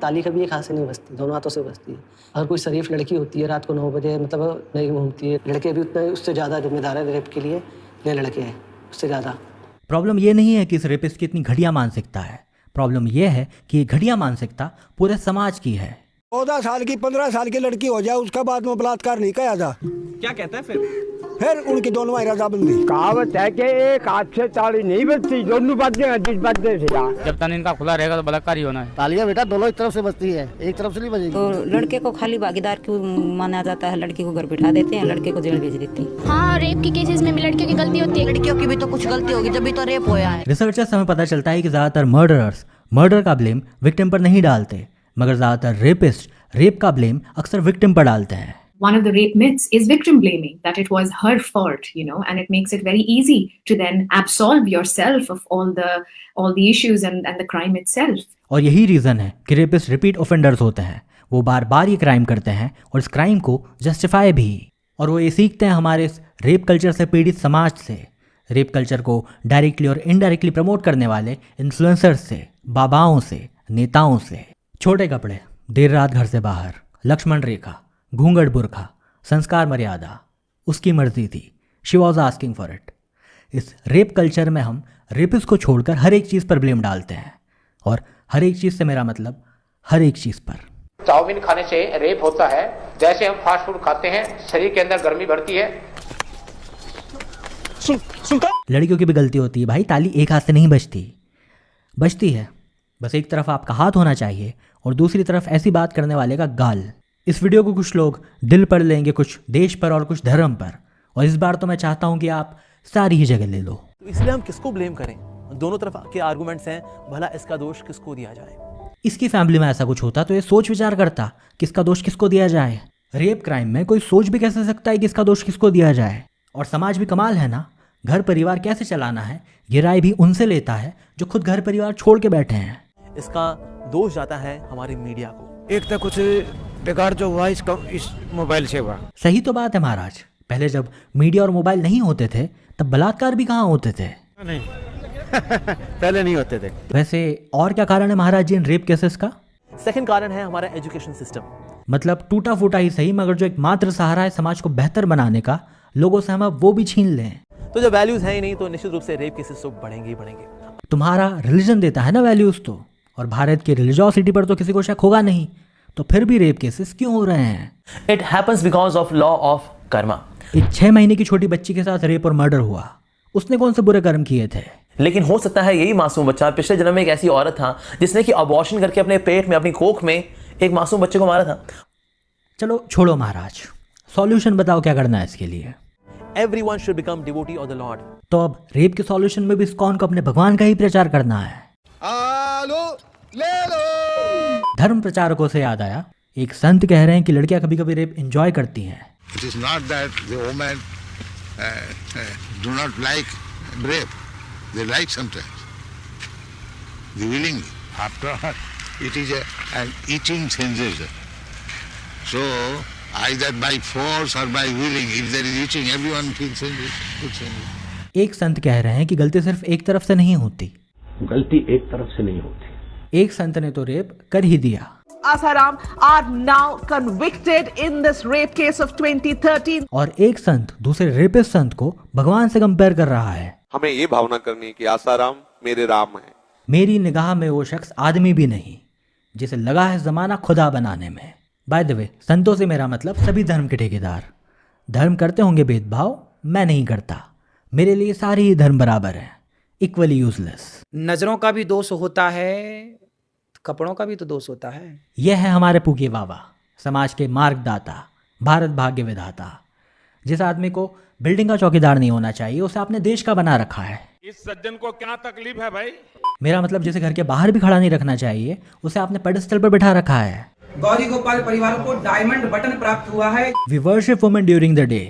ताली कभी एक हाथ से नहीं बजती, दोनों हाथों से बजती है। अगर कोई शरीफ लड़की होती है रात को 9 बजे मतलब नहीं घूमती है, लड़के भी उतने उससे ज़्यादा जिम्मेदार है रेप के लिए, ये लड़के हैं उससे ज़्यादा। प्रॉब्लम ये नहीं है कि इस रेपिस्ट की इतनी घटिया मानसिकता है, प्रॉब्लम ये है कि ये घटिया मानसिकता पूरे समाज की है। 14 साल की 15 साल की लड़की हो जाए उसका बाद में बलात्कार नहीं किया जा। क्या कहता है फिर उनकी दोनों में रजाबंदी। कहावत है कि एक हाथ से ताली नहीं बजती, दोनों बजते हैं जिस बजते से। जब तक इनका खुला रहेगा तो बलात्कार ही होना है। तालियां बेटा दोनों एक तरफ से बजती है, एक तरफ से नहीं बजेगी। तो लड़के को खाली भागीदार क्यों माना जाता है? लड़की को घर बिठा देते हैं, लड़के को जेल भेज देते हैं। हाँ, रेप के केसेस में भी लड़कियों की गलती होती है। लड़कियों की भी तो कुछ गलती होगी जब भी तो रेप होया है। रिसर्चर्स हमें पता चलता है कि ज़्यादातर मर्डरर्स मर्डर का ब्लेम विक्टिम पर नहीं डालते, मगर ज़्यादातर रेपिस्ट रेप का ब्लेम अक्सर विक्टिम पर डालते हैं। One of the rape myths is victim blaming, that it was her fault, and it makes it very easy to then absolve yourself of all the issues and the crime itself. और यही reason है कि rapist repeat offenders होते हैं, वो बार बार ये crime करते हैं और इस क्राइम को जस्टिफाई भी, और वो ये सीखते हैं हमारे इस रेप कल्चर से पीड़ित समाज से, रेप कल्चर को डायरेक्टली और इनडायरेक्टली प्रमोट करने वाले इन्फ्लुएंसर्स से, बाबाओं से, नेताओं से। छोटे कपड़े, देर रात घर से बाहर, लक्ष्मण रेखा, घूंघट बुरखा, संस्कार मर्यादा, उसकी मर्जी थी, she was asking for it. इस रेप कल्चर में हम रेपिस्ट को छोड़कर हर एक चीज़ पर ब्लेम डालते हैं, और हर एक चीज़ से मेरा मतलब हर एक चीज़ पर। चाउमीन खाने से रेप होता है, जैसे हम फास्ट फूड खाते हैं शरीर के अंदर गर्मी बढ़ती है। लड़कियों की भी गलती होती है भाई, ताली एक हाथ से नहीं बजती है, बस एक तरफ आपका हाथ होना चाहिए और दूसरी तरफ ऐसी बात करने वाले का गाल। इस वीडियो को कुछ लोग दिल पर लेंगे, कुछ देश पर और कुछ धर्म पर, और इस बार तो मैं चाहता हूं कि आप सारी ही जगह ले लो। तो इसलिए हम किसको ब्लेम करें? दोनों तरफ के आर्गुमेंट्स हैं, भला इसका दोष किसको दिया जाए? इसकी फैमिली में ऐसा कुछ होता तो ये सोच विचार करता कि इसका दोष किसको दिया जाए। रेप क्राइम में कोई सोच भी कैसे सकता है कि इसका दोष किसको दिया जाए? और समाज भी कमाल है ना, घर परिवार कैसे चलाना है ये राय भी उनसे लेता है जो खुद घर परिवार छोड़ के बैठे हैं। इसका दोष जाता है हमारी मीडिया को। एक तो कुछ बिगाड़ जो हुआ इस मोबाइल से हुआ। सही तो बात है महाराज, पहले जब मीडिया और मोबाइल नहीं होते थे तब बलात्कार भी कहाँ होते थे? नहीं पहले नहीं होते थे। वैसे और क्या कारण है महाराज जी इन रेप केसेस का? सेकंड कारण है हमारा एजुकेशन सिस्टम। मतलब टूटा फूटा ही सही, मगर जो एक मात्र सहारा है समाज को बेहतर बनाने का, लोगों से हम अब वो भी छीन लें। तो जब वैल्यूज है ही नहीं तो निश्चित रूप से रेप केसेस तो बढ़ेंगे ही बढ़ेंगे। तुम्हारा रिलीजन देता है ना वैल्यूज तो, और भारत की रिलीजियोसिटी पर तो किसी को शक होगा नहीं, तो फिर भी रेप केसेस क्यों हो रहे हैं? It happens because of law of Karma. एक 6 महीने की छोटी बच्ची के साथ रेप और मर्डर हुआ, उसने कौन से बुरे कर्म किए थे? लेकिन हो सकता है यही मासूम बच्चा पिछले जन्म में एक ऐसी औरत था जिसने कि अबॉर्शन करके अपने पेट में, अपनी कोख में एक मासूम बच्चे को मारा था। चलो छोड़ो महाराज, सॉल्यूशन बताओ क्या करना है इसके लिए? Everyone should become devotee of the Lord. तो अब रेप के सॉल्यूशन में भी इस्कॉन को अपने भगवान का ही प्रचार करना है। ले लो। धर्म प्रचारकों से याद आया, एक संत कह रहे हैं कि लड़कियां कभी कभी रेप एंजॉय करती हैं। It is not that the women do not like rape. They like sometimes. They willingly. After all, it is an eating sensation. So either by force or by willing, if there is eating, everyone feels sensation. एक संत कह रहे हैं कि गलती सिर्फ एक तरफ से नहीं होती। गलती एक तरफ से नहीं होती। एक संत ने तो रेप कर ही दिया। Asaram are now convicted in this rape case of 2013. और एक संत दूसरे रेपिस्ट संत को भगवान से कंपेयर कर रहा है। हमें ये भावना करनी है कि आसाराम मेरे राम है। मेरी निगाह में वो शख्स आदमी भी नहीं जिसे लगा है जमाना खुदा बनाने में। बाय द वे, संतों से मेरा मतलब सभी धर्म के ठेकेदार। धर्म करते होंगे भेदभाव, मैं नहीं करता। मेरे लिए सारे ही धर्म बराबर हैं, इक्वली यूजलेस। नजरों का भी दोष होता है, कपड़ों का भी तो दोष होता है। यह है हमारे पूके बाबा, समाज के मार्गदाता, भारत भाग्य विधाता। जिस आदमी को बिल्डिंग का चौकीदार नहीं होना चाहिए उसे आपने देश का बना रखा है। इस सज्जन को क्या तकलीफ है भाई? मेरा मतलब जिसे घर के बाहर भी खड़ा नहीं रखना चाहिए उसे आपने पेडेस्टल पर बिठा रखा है। गौरी गोपाल परिवारों को डायमंड बटन प्राप्त हुआ है। We worship women during the day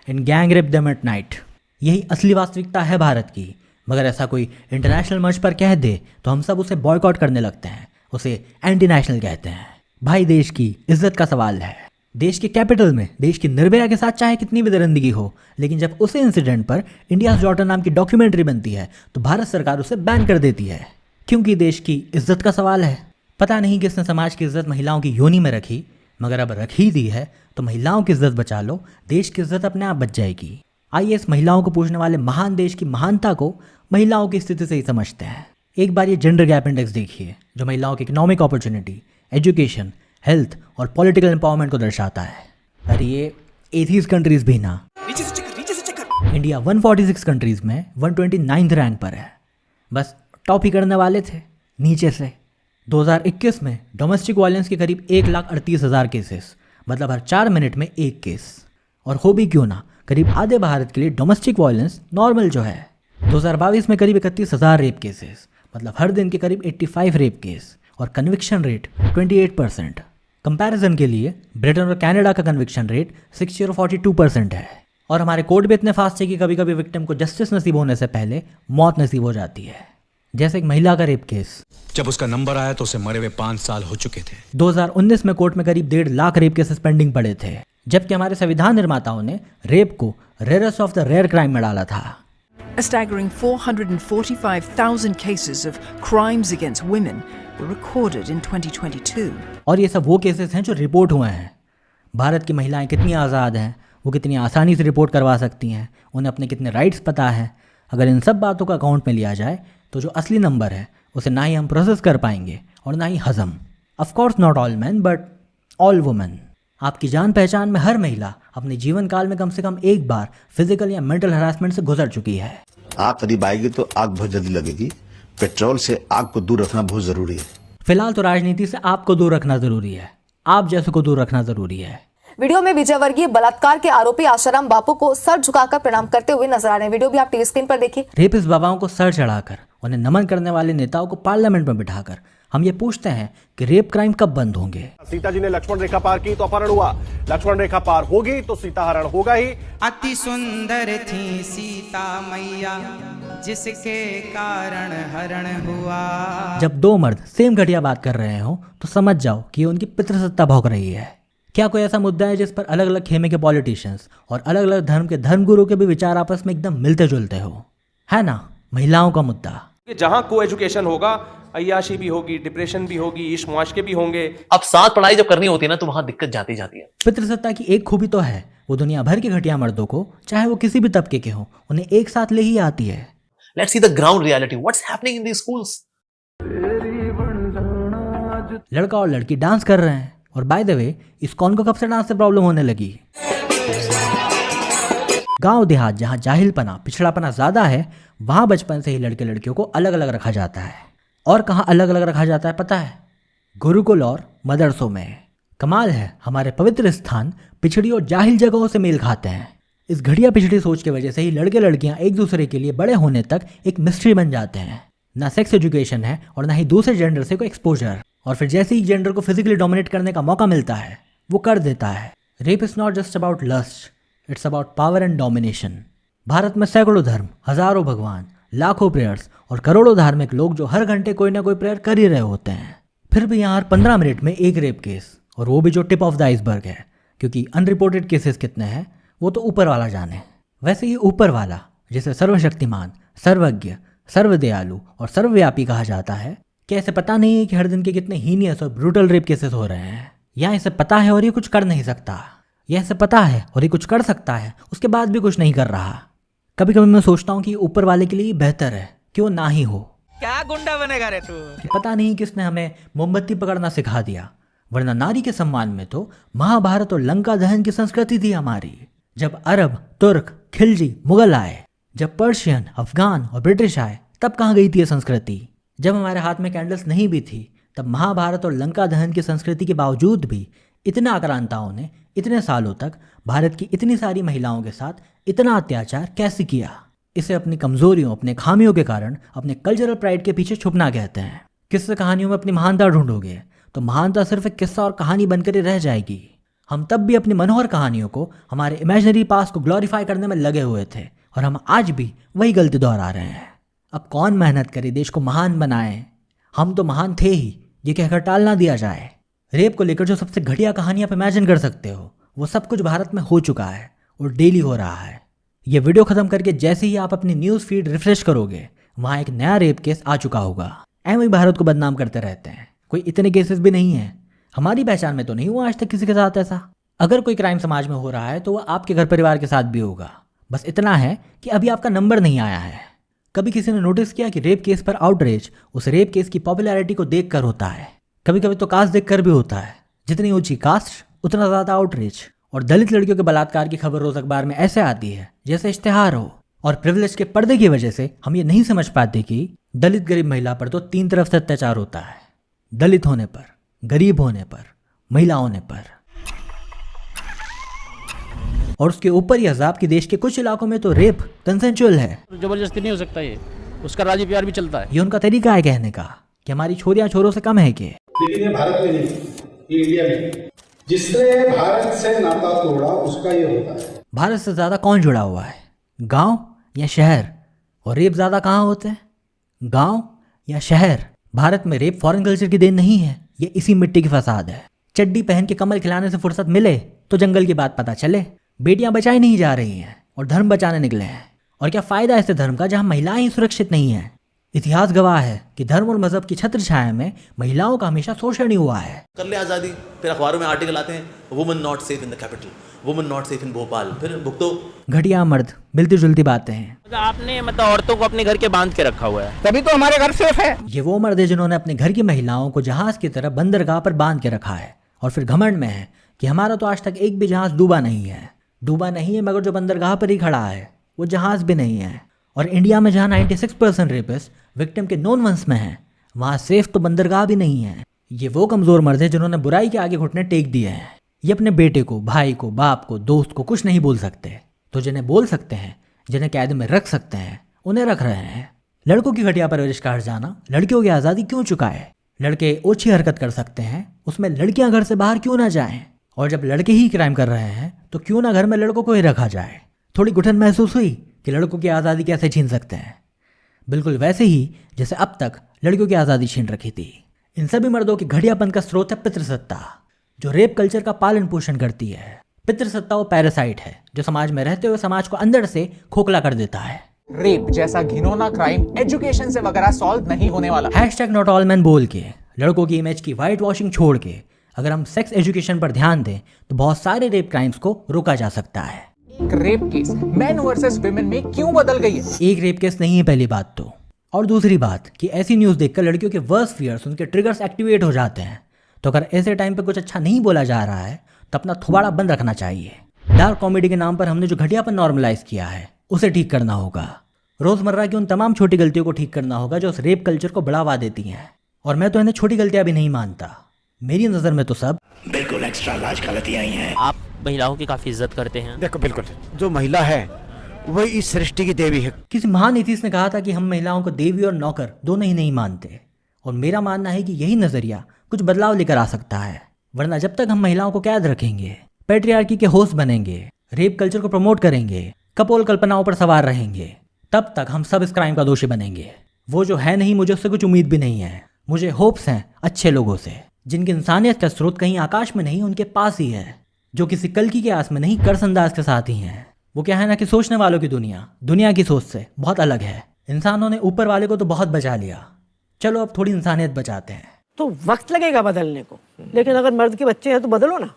and gang rape them at night. यही असली वास्तविकता है भारत की, मगर ऐसा कोई इंटरनेशनल मंच पर कह दे तो हम सब उसे बॉयकॉट करने लगते हैं, उसे एंटी नेशनल कहते हैं। भाई देश की इज्जत का सवाल है। देश के कैपिटल में देश की निर्भया के साथ चाहे कितनी भी दरिंदगी हो, लेकिन जब उसी इंसिडेंट पर इंडियाज डॉटर नाम की डॉक्यूमेंट्री बनती है तो भारत सरकार उसे बैन कर देती है, क्योंकि देश की इज्जत का सवाल है। पता नहीं किसने समाज की इज्जत महिलाओं की योनि में रखी, मगर अब रख ही दी है तो महिलाओं की इज्जत बचा लो, देश की इज्जत अपने आप बच जाएगी। आइए इस महिलाओं को पूछने वाले महान देश की महानता को महिलाओं की स्थिति से ही समझते हैं। एक बार ये जेंडर गैप इंडेक्स देखिए, जो महिलाओं की इकोनॉमिक अपॉर्चुनिटी, एजुकेशन, हेल्थ और पॉलिटिकल एम्पावरमेंट को दर्शाता है। अरे ये 80 कंट्रीज भी ना, इंडिया 146 कंट्रीज में 129 रैंक पर है। बस टॉप ही करने वाले थे नीचे से। 2021 में डोमेस्टिक वायलेंस के करीब 1,38,000 केसेस, मतलब हर 4 मिनट में एक केस। और हो भी क्यों ना, करीब आधे भारत के लिए डोमेस्टिक वायलेंस नॉर्मल जो है। 2022 में करीब 31,000 रेप केसेस, मतलब हर दिन के करीब 85 रेप केस, और कन्विक्शन रेट 28%। कंपैरिजन के लिए ब्रिटेन और कनाडा का कन्विक्शन रेट 60 और 42% है। और हमारे कोर्ट भी इतने फास्ट है कि कभी कभी विक्टिम को जस्टिस नसीब होने से पहले मौत नसीब हो जाती है। जैसे एक महिला का रेप केस, जब उसका नंबर आया तो उसे मरे हुए 5 साल हो चुके थे। 2019 में कोर्ट में करीब 1.5 लाख रेप केसेस पेंडिंग पड़े थे, जबकि हमारे संविधान निर्माताओं ने रेप को rarest of the rare crime में डाला था। A staggering 445,000 cases of crimes against women were recorded in 2022. और ये सब वो केसेस हैं जो रिपोर्ट हुए हैं। भारत की महिलाएं कितनी आज़ाद हैं, वो कितनी आसानी से रिपोर्ट करवा सकती हैं, उन्हें अपने कितने राइट्स पता है। अगर इन सब बातों को अकाउंट में लिया जाए तो जो असली नंबर है उसे ना ही हम प्रोसेस कर पाएंगे और ना ही हजम। Of course not all man but all women. आपकी जान पहचान में हर महिला अपने जीवन काल में कम से कम एक बार फिजिकल या मेंटल हरासमेंट से गुजर चुकी है। आग करीब आएगी तो आग बहुत जल्दी लगेगी। पेट्रोल से आग को दूर रखना बहुत जरूरी है। फिलहाल तो राजनीति से आपको दूर रखना जरूरी है, आप जैसे को दूर रखना जरूरी है। वीडियो में विजय वर्गीय बलात्कार के आरोपी आशाराम बापू को सर झुकाकर प्रणाम करते हुए नजर आ रहे हैं। वीडियो भी आप टीवी स्क्रीन पर देखिए। रेपिस्ट बाबाओं को सर चढ़ाकर, उन्हें नमन करने वाले नेताओं को पार्लियामेंट में बिठाकर हम ये पूछते हैं कि रेप क्राइम कब बंद होंगे। सीता जी ने लक्ष्मण रेखा पार की तो अपहरण हुआ, लक्ष्मण रेखा पार होगी तो सीता हरण होगा ही। अति सुंदर थी सीता मैया जिसके कारण हरण हुआ। जब दो मर्द सेम घटिया बात कर रहे हो तो समझ जाओ कि ये उनकी पितृसत्ता भौंक रही है। क्या कोई ऐसा मुद्दा है जिस पर अलग अलग खेमे के पॉलिटिशियंस और अलग अलग धर्म के धर्मगुरु के भी विचार आपस में एकदम मिलते जुलते हो? है ना, महिलाओं का मुद्दा। जहां को एजुकेशन होगा, अय्याशी भी होगी, डिप्रेशन भी होगी, इश्क मुआशके भी होंगे। अब साथ पढ़ाई जब करनी होती है ना तो वहां दिक्कत जाती जाती है। पितृसत्ता की एक खूबी तो है, वो दुनिया भर के घटिया मर्दों को, चाहे वो किसी भी तबके के हों, उन्हें एक साथ ले ही आती है। Let's see the ground reality, what's happening in these schools. लड़का और लड़की डांस कर रहे हैं, और बाय द वे इस्कॉन को कब से डांस से प्रॉब्लम होने लगी? गांव देहात जहां जाहिलपना, पिछड़ापना ज्यादा है, वहां बचपन से ही लड़के लड़कियों को अलग अलग रखा जाता है। और कहां अलग अलग रखा जाता है पता है? गुरुकुल और मदरसों में। कमाल है, हमारे पवित्र स्थान पिछड़ी और जाहिल जगहों से मेल खाते हैं। इस घटिया पिछड़ी सोच की वजह से ही लड़के लड़कियां एक दूसरे के लिए बड़े होने तक एक मिस्ट्री बन जाते हैं। ना सेक्स एजुकेशन है और ना ही दूसरे जेंडर से कोई एक्सपोजर। और फिर जैसे ही जेंडर को फिजिकली डोमिनेट करने का मौका मिलता है वो कर देता है। Rape is not just about lust, it's about power and domination. Bharat में सैकड़ों धर्म, हजारों भगवान, लाखों प्रेयर्स और करोड़ों धार्मिक लोग जो हर घंटे कोई ना कोई प्रेयर कर ही रहे होते हैं। फिर भी यहाँ हर 15 मिनट में एक रेप केस, और वो भी जो टिप ऑफ द आइसबर्ग है, क्योंकि अनरिपोर्टेड केसेस कितने हैं वो तो ऊपर वाला जाने। वैसे ही ऊपर वाला, जिसे सर्वशक्तिमान, सर्वज्ञ, सर्वदयालु और सर्वव्यापी कहा जाता है, क्या इसे पता नहीं है कि हर दिन के कितने हीनियस और ब्रूटल रेप केसेस हो रहे हैं? या इसे पता है और ये कुछ कर नहीं सकता? या इसे पता है और ये कुछ कर सकता है, उसके बाद भी कुछ नहीं कर रहा? कभी कभी मैं सोचता हूँ कि ऊपर वाले के लिए बेहतर है कि वो ना ही हो। क्या गुंडा बनेगा रे तू? कि पता नहीं किसने हमें मोमबत्ती पकड़ना सिखा दिया, वरना नारी के सम्मान में तो महाभारत और लंका दहन की संस्कृति थी हमारी। जब अरब, तुर्क, खिलजी, मुगल आए, जब पर्शियन, अफगान और ब्रिटिश आए, तब कहाँ गई थी ये संस्कृति? जब हमारे हाथ में कैंडल्स नहीं भी थी, तब महाभारत और लंका दहन की संस्कृति के बावजूद भी इतने आक्रांताओं ने इतने सालों तक भारत की इतनी सारी महिलाओं के साथ इतना अत्याचार कैसे किया? इसे अपनी कमजोरियों, अपने खामियों के कारण अपने कल्चरल प्राइड के पीछे छुपना कहते हैं। किस्से कहानियों में अपनी महानता ढूंढोगे तो महानता सिर्फ एक किस्सा और कहानी बनकर ही रह जाएगी। हम तब भी अपनी मनोहर कहानियों को, हमारे इमेजिनरी पास्ट को ग्लोरीफाई करने में लगे हुए थे, और हम आज भी वही गलती दोहरा रहे हैं। अब कौन मेहनत करे देश को महान बनाए? हम तो महान थे ही, ये कहकर टाल ना दिया जाए। रेप को लेकर जो सबसे घटिया कहानी आप इमेजिन कर सकते हो, वो सब कुछ भारत में हो चुका है और डेली हो रहा है। ये वीडियो खत्म करके जैसे ही आप अपनी न्यूज़ फीड रिफ्रेश करोगे, वहाँ एक नया रेप केस आ चुका होगा। ऐसे ही भारत को बदनाम करते रहते हैं। कोई इतने केसेस भी नहीं हैं, हमारी पहचान में तो नहीं हुआ आज तक किसी के साथ ऐसा। अगर कोई क्राइम समाज में हो रहा है तो वह आपके घर परिवार के साथ भी होगा, बस इतना है कि अभी आपका नंबर नहीं आया है। कभी किसी ने नोटिस किया कि रेप केस पर आउटरीच उस रेप केस की पॉपुलैरिटी को देखकर होता है, कभी कभी तो कास्ट देखकर भी होता है। जितनी ऊंची कास्ट उतना ज़्यादा आउटरीच। और दलित लड़कियों के बलात्कार की खबर रोज अखबार में ऐसे आती है जैसे इश्तेहार हो। और प्रिविलेज के पर्दे की वजह से हम ये नहीं समझ पाते कि दलित गरीब महिला पर तो 3 तरफ से अत्याचार होता है, दलित होने पर, गरीब होने पर, महिला होने पर। और उसके ऊपर ये अजाब कि देश के कुछ इलाकों में तो रेप कंसेंचुअल है, जबरदस्ती नहीं हो सकता, ये उसका राजी प्यार भी चलता है। ये उनका तरीका है कहने का कि हमारी छोरियां छोरों से कम है कि। लेकिन ये भारत में नहीं, ये इंडिया में। जिसने भारत से नाता तोड़ा उसका ये होता है। भारत से ज्यादा कौन जुड़ा हुआ है, गांव या शहर? और रेप ज्यादा कहाँ होते हैं, गांव या शहर? भारत में रेप फॉरेन कल्चर की देन नहीं है, ये इसी मिट्टी की फसाद है। चड्डी पहन के कमल खिलाने से फुर्सत मिले तो जंगल की बात पता चले। बेटियां बचाई नहीं जा रही हैं और धर्म बचाने निकले हैं। और क्या फायदा ऐसे धर्म का जहां महिलाएं ही सुरक्षित नहीं हैं? इतिहास गवाह है कि धर्म और मजहब की छत्र छाया में महिलाओं का हमेशा शोषण ही हुआ है। कर ले आज़ादी, फिर अखबारों में आर्टिकल आते हैं, woman not safe in the capital, woman not safe in Bhopal, फिर भुगतो। घटिया मर्द, मिलती जुलती बातें हैं। आपने औरतों को अपने घर के बांध के रखा हुआ है, तभी तो हमारे घर सेफ है। ये वो मर्द है जिन्होंने अपने घर की महिलाओं को जहाज की तरह बंदरगाह पर बांध के रखा है और फिर घमंड में है कि हमारा तो आज तक एक भी जहाज डूबा नहीं है। डूबा नहीं है मगर जो बंदरगाह पर ही खड़ा है वो जहाज भी नहीं है। और इंडिया में जहाँ 96% रेपिस्ट विक्टिम के नोन वंस में हैं, वहाँ सेफ तो बंदरगाह भी नहीं है। ये वो कमज़ोर मर्द है जिन्होंने बुराई के आगे घुटने टेक दिए हैं। ये अपने बेटे को, भाई को, बाप को, दोस्त को कुछ नहीं बोल सकते, तो जिन्हें बोल सकते हैं, जिन्हें कैद में रख सकते हैं, उन्हें रख रहे हैं। लड़कों की घटिया परवरिश का हट जाना लड़कियों की आज़ादी क्यों चुकाए? लड़के ओछी हरकत कर सकते हैं, उसमें लड़कियां घर से बाहर क्यों ना जाएं? और जब लड़के ही क्राइम कर रहे हैं तो क्यों ना घर में लड़कों को ही रखा जाए? थोड़ी घुटन महसूस हुई कि लड़कों की आज़ादी कैसे छीन सकते हैं, बिल्कुल वैसे ही जैसे अब तक लड़कियों की आज़ादी छीन रखी थी। इन सभी मर्दों की घटियापन का स्रोत है पितृसत्ता, जो रेप कल्चर का पालन पोषण करती है। पितृसत्ता वो पैरासाइट है जो समाज में रहते हुए समाज को अंदर से खोखला कर देता है। रेप जैसा घिनौना क्राइम एजुकेशन से वगैरह सॉल्व नहीं होने वाला। #NotAllMen बोल के लड़कों की इमेज की वाइट वॉशिंग छोड़ के अगर हम सेक्स एजुकेशन पर ध्यान दें तो बहुत सारे रेप क्राइम्स को रोका जा सकता है। एक rape case main versus women में क्यों बदल गई है? एक रेप केस नहीं है पहली बात तो, और दूसरी बात कि ऐसी न्यूज़ देखकर लड़कियों के वर्स्ट फियर्स, उनके ट्रिगर्स एक्टिवेट हो जाते हैं। तो अगर ऐसे टाइम पे कुछ अच्छा नहीं बोला जा रहा है तो अपना थोबाड़ा बंद रखना चाहिए। डार्क कॉमेडी के नाम पर हमने जो घटियापन नॉर्मलाइज किया है उसे ठीक करना होगा। रोजमर्रा की उन तमाम छोटी गलतियों को ठीक करना होगा जो उस रेप कल्चर को बढ़ावा देती हैं। और मैं तो इन्हें छोटी गलतियां भी नहीं मानता, मेरी नज़र में तो सब बिल्कुल एक्स्ट्रा लार्ज गलतियां ही हैं। आप महिलाओं की काफी इज्जत करते हैं। देखो बिल्कुल, जो महिला है वही इस सृष्टि की देवी है। किसी महान नीतिश ने कहा था कि हम महिलाओं को देवी और नौकर दोनों ही नहीं मानते, और मेरा मानना है कि यही नजरिया कुछ बदलाव लेकर आ सकता है। वरना जब तक हम महिलाओं को कैद रखेंगे, पैट्रियार्की के होस्ट बनेंगे, रेप कल्चर को प्रमोट करेंगे, कपोल कल्पनाओं पर सवार रहेंगे, तब तक हम सब इस क्राइम का दोषी बनेंगे। वो जो है नहीं, मुझे उससे कुछ उम्मीद भी नहीं है। मुझे होप्स हैं अच्छे लोगों से, जिनकी इंसानियत का स्रोत कहीं आकाश में नहीं उनके पास ही है, जो किसी कल्कि के आस में नहीं करसंदाज के साथ ही हैं। वो क्या है ना कि सोचने वालों की दुनिया की सोच से बहुत अलग है। इंसानों ने ऊपर वाले को तो बहुत बचा लिया, चलो अब थोड़ी इंसानियत बचाते हैं। तो वक्त लगेगा बदलने को, लेकिन अगर मर्द के बच्चे हैं तो बदलो ना।